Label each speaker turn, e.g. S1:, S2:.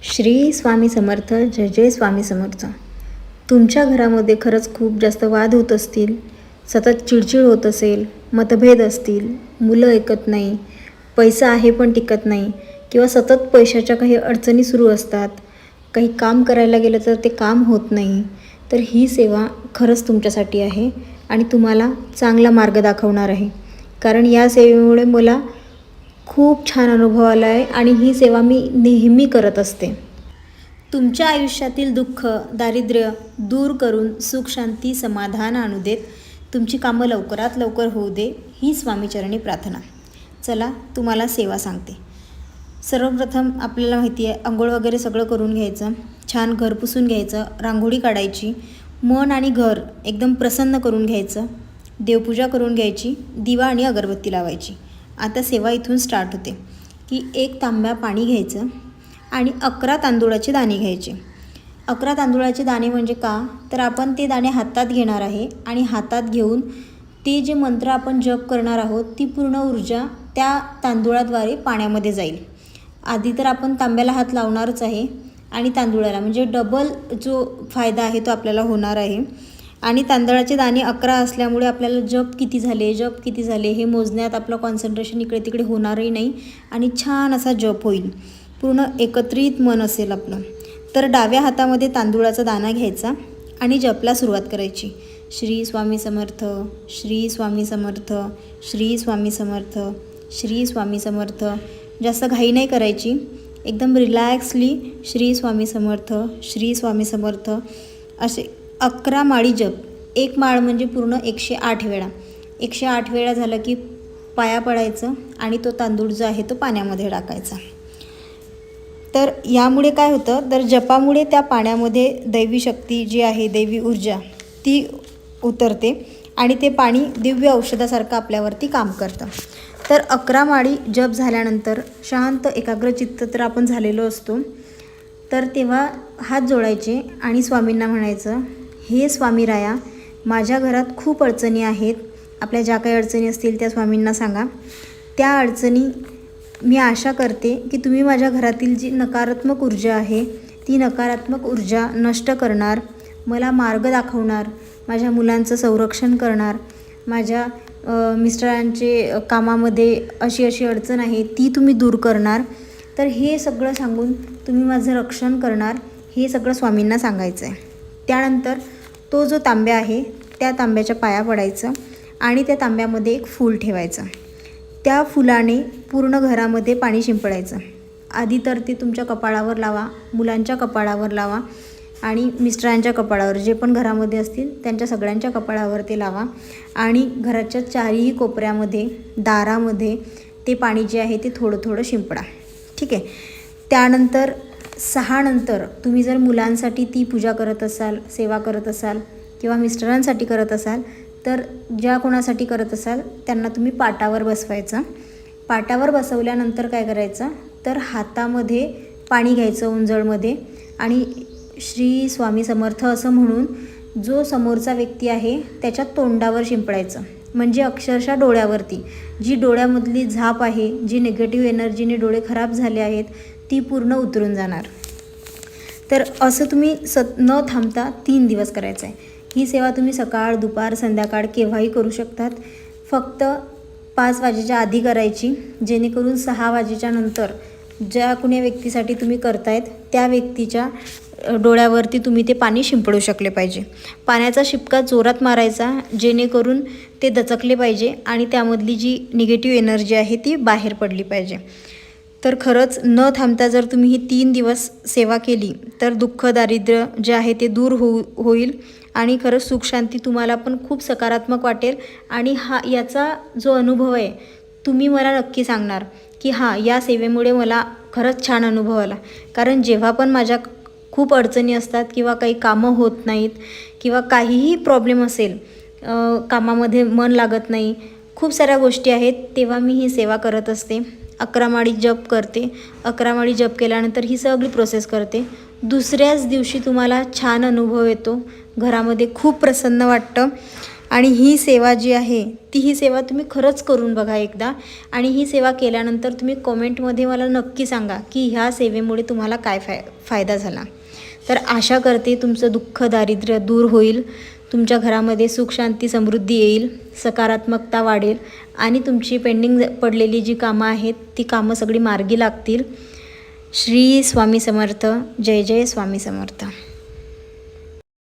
S1: श्री स्वामी समर्थ. जय जय स्वामी समर्थ. तुमच्या घरामध्ये खरंच खूप जास्त वाद होत असतील, सतत चिडचिड होत असेल, मतभेद असतील, मुलं ऐकत नाही, पैसा आहे पण टिकत नाही, किंवा सतत पैशाच्या काही अडचणी सुरू असतात, काही काम करायला गेलं तर ते काम होत नाही, तर ही सेवा खरंच तुमच्यासाठी आहे आणि तुम्हाला चांगला मार्ग दाखवणार आहे. कारण या सेवेमुळे मला खूप छान अनुभव आला आहे आणि ही सेवा मी नेहमी करत असते. तुमच्या आयुष्यातील दुःख, दारिद्र्य दूर करून सुख, शांती, समाधान आणू देत. तुमची कामं लवकरात लवकर होऊ दे, ही स्वामीचरणी प्रार्थना. चला तुम्हाला सेवा सांगते. सर्वप्रथम आपल्याला माहिती आहे, अंघोळ वगैरे सगळं करून घ्यायचं, छान घर पुसून घ्यायचं, रांगोळी काढायची, मन आणि घर एकदम प्रसन्न करून घ्यायचं, देवपूजा करून घ्यायची, दिवा आणि अगरबत्ती लावायची. आता सेवा इथून स्टार्ट होते की 1 तांब्या पाणी घ्यायचं आणि 11 तांदूळाचे दाणे घ्यायचे. 11 तांदूळाचे दाणे म्हणजे का, तर आपण ते दाणे हातात घेणार आहे आणि हातात घेऊन ते जे मंत्र आपण जप करणार आहोत ती पूर्ण ऊर्जा त्या तांदूळाद्वारे पाण्यामध्ये जाईल. आधी तर आपण तांब्याला हात लावणारच आहे आणि तांदूळाला, म्हणजे डबल जो फायदा आहे तो आपल्याला होणार आहे. आणि तांदळाचे दाणे 11 असल्यामुळे आपल्याला जप किती झाले हे मोजण्यात आपलं कॉन्सन्ट्रेशन इकडे तिकडे होणारही नाही आणि छान असा जप होईल. पूर्ण एकत्रित मन असेल आपलं. तर डाव्या हातामध्ये तांदूळाचा दाणा घ्यायचा आणि जपला सुरुवात करायची. श्री स्वामी समर्थ, श्री स्वामी समर्थ, श्री स्वामी समर्थ, श्री स्वामी समर्थ. जास्त घाई नाही करायची, एकदम रिलॅक्सली श्री स्वामी समर्थ, श्री स्वामी समर्थ असे 11 माळी जप. 1 माळ म्हणजे पूर्ण 108 वेळा. 108 वेळा झालं की पाया पडायचं आणि तो तांदूळ जो आहे तो पाण्यामध्ये टाकायचा. तर यामुळे काय होतं, तर जपामुळे त्या पाण्यामध्ये दैवी शक्ती जी आहे, दैवी ऊर्जा ती उतरते आणि ते पाणी दिव्य औषधासारखं आपल्यावरती काम करतं. तर 11 माळी जप झाल्यानंतर शांत एकाग्रचित्त तर आपण झालेलो असतो. तर तेव्हा हात जोडायचे आणि स्वामींना म्हणायचं, हे स्वामीराया, माझ्या घरात खूप अडचणी आहेत. आपल्या ज्या काही अडचणी असतील त्या स्वामींना सांगा. त्या अडचणी मी आशा करते की तुम्ही माझ्या घरातील जी नकारात्मक ऊर्जा आहे ती नकारात्मक ऊर्जा नष्ट करणार, मला मार्ग दाखवणार, माझ्या मुलांचं संरक्षण करणार, माझ्या मिस्टरांचे कामामध्ये अशी अडचण आहे ती तुम्ही दूर करणार. तर हे सगळं सांगून तुम्ही माझं रक्षण करणार, हे सगळं स्वामींना सांगायचं आहे. त्यानंतर तो जो तांब्या आहे त्या तांब्याच्या पाया पडायचं आणि त्या तांब्यामध्ये एक फूल ठेवायचं. त्या फुलाने पूर्ण घरामध्ये पाणी शिंपडायचं. आधी तर ते तुमच्या कपाळावर लावा, मुलांच्या कपाळावर लावा आणि मिस्टरांच्या कपाळावर, जे पण घरामध्ये असतील त्यांच्या सगळ्यांच्या कपाळावर ते लावा आणि घराच्या चारही कोपऱ्यामध्ये, दारामध्ये ते पाणी जे आहे ते थोडं थोडं शिंपडा. ठीक आहे. त्यानंतर 6 नंतर तुम्ही जर मुलांसाठी ती पूजा करत असाल, सेवा करत असाल किंवा मिस्टरांसाठी करत असाल, तर ज्या कोणासाठी करत असाल त्यांना तुम्ही पाटावर बसवायचं. पाटावर बसवल्यानंतर काय करायचं, तर हातामध्ये पाणी घ्यायचं उंजळमध्ये आणि श्री स्वामी समर्थ असं म्हणून जो समोरचा व्यक्ती आहे त्याच्या तोंडावर शिंपडायचं. म्हणजे अक्षरशः डोळ्यावरती जी डोळ्यामधली झाप आहे, जी निगेटिव्ह एनर्जीने डोळे खराब झाले आहेत ती पूर्ण उतरून जाणार. तर असं तुम्ही न थांबता 3 दिवस करायचं आहे. ही सेवा तुम्ही सकाळ, दुपार, संध्याकाळ केव्हाही करू शकतात. फक्त 5 वाजेच्या आधी करायची, जेणेकरून 6 वाजेच्या नंतर ज्या कुण्या व्यक्तीसाठी तुम्ही करतायत त्या व्यक्तीच्या डोळ्यावरती तुम्ही ते पाणी शिंपडू शकले पाहिजे. पाण्याचा शिपका जोरात मारायचा, जेणेकरून ते दचकले पाहिजे आणि त्यामधली जी निगेटिव्ह एनर्जी आहे ती बाहेर पडली पाहिजे. तर खरंच न थांबता जर तुम्ही ही 3 दिवस सेवा केली तर दुःख, दारिद्र्य जे आहे ते दूर होईल आणि खरंच सुख, शांती तुम्हाला पण खूप सकारात्मक वाटेल. आणि याचा जो अनुभव आहे तुम्ही मला नक्की सांगणार की या सेवेमुळे मला खरंच छान अनुभव आला. कारण जेव्हा पण माझ्या खूप अडचणी असतात किंवा काही कामं होत नाहीत किंवा काहीही प्रॉब्लेम असेल, कामामध्ये मन लागत नाही, खूप साऱ्या गोष्टी आहेत, तेव्हा मी ही सेवा करत असते. 11 माळी जप करते. 11 माळी जप केल्यानंतर ही सगळी प्रोसेस करते. दुसऱ्याच दिवशी तुम्हाला छान अनुभव येतो, घरामध्ये खूप प्रसन्न वाटतं आणि ही सेवा जी आहे ही सेवा तुम्ही खरंच करून बघा एकदा. आणि ही सेवा केल्यानंतर तुम्ही कॉमेंटमध्ये मला नक्की सांगा की ह्या सेवेमुळे तुम्हाला काय फायदा झाला. तर आशा करते तुमचं दुःख दारिद्र्य दूर होईल, तुमच्या घरामध्ये सुख शांती समृद्धी येईल, सकारात्मकता वाढेल आणि तुमची पेंडिंग पडलेली जी कामं आहेत ती कामं सगळी मार्गी लागतील. श्री स्वामी समर्थ. जय जय स्वामी समर्थ.